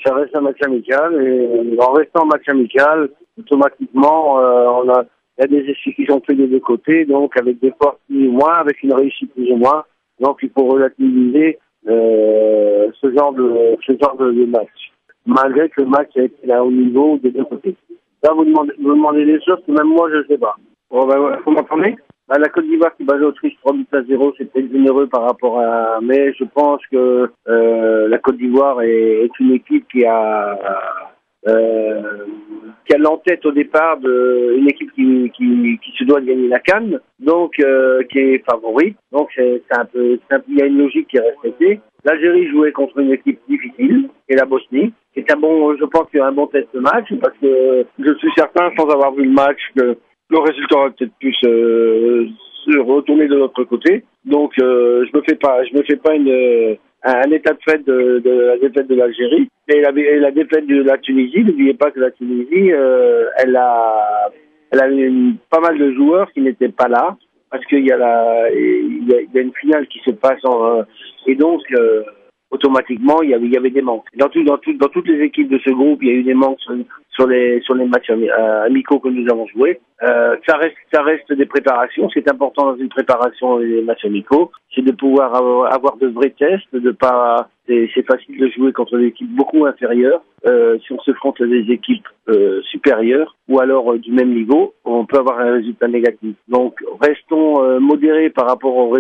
Ça reste un match amical et en restant match amical, automatiquement, il y a des essais qui sont faits des deux côtés, donc avec des forces plus ou moins, avec une réussite plus ou moins. Donc il faut relativiser ce genre de match, malgré que le match a été à haut niveau des deux côtés. Là, vous demandez des choses que même moi je ne sais pas. Bon, vous m'entendez? La Côte d'Ivoire qui bat l'Autriche 3-0, c'est peut-être généreux par rapport à... Mais je pense que la Côte d'Ivoire est une équipe qui a l'entête au départ une équipe qui se doit de gagner la CAN, donc qui est favorite. Donc c'est un peu, il y a une logique qui est respectée. L'Algérie jouait contre une équipe difficile, et la Bosnie. C'est je pense qu'il y a un bon test de match, parce que je suis certain, sans avoir vu le match, que le résultat aurait peut-être pu se retourner de l'autre côté. Donc je me fais pas un état de fait de la défaite de l'Algérie et la défaite de la Tunisie. N'oubliez pas que la Tunisie, elle a pas mal de joueurs qui n'étaient pas là, parce qu'il y a une finale qui se passe et donc automatiquement il y avait des manques. Dans toutes les équipes de ce groupe, il y a eu des manques sur les matchs amicaux que nous avons joués. Ça reste des préparations. C'est important dans une préparation des matchs amicaux, c'est de pouvoir avoir de vrais tests, c'est facile de jouer contre des équipes beaucoup inférieures. Si on se fronte à des équipes supérieures ou alors du même niveau, on peut avoir un résultat négatif. Donc restons modérés par rapport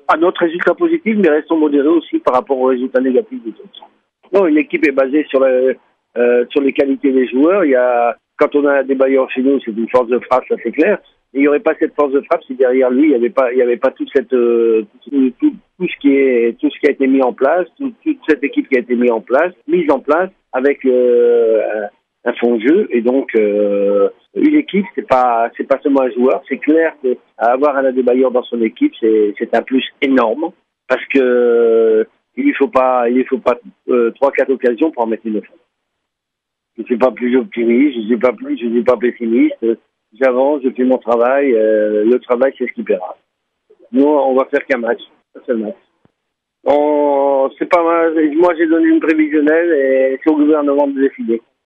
à notre résultat positif, mais restons modérés aussi par rapport aux résultats négatifs des autres. Non, une équipe est basée sur les qualités des joueurs. Quand on a un débailleur chez nous, c'est une force de frappe, ça c'est clair. Et il n'y aurait pas cette force de frappe si derrière lui il n'y avait pas toute cette tout ce qui a été mis en place, toute cette équipe qui a été mise en place avec un fond de jeu. Et donc une équipe, c'est pas seulement un joueur. C'est clair que avoir un Adebayor dans son équipe, c'est un plus énorme, parce que il lui faut pas 3-4 occasions pour en mettre une autre. Je ne suis pas plus optimiste, je ne suis pas pessimiste. J'avance, je fais mon travail. Le travail, c'est ce qui paiera. Nous, on va faire qu'un match, un seul match. C'est pas mal. Moi, j'ai donné une prévisionnelle et c'est au gouvernement de décider.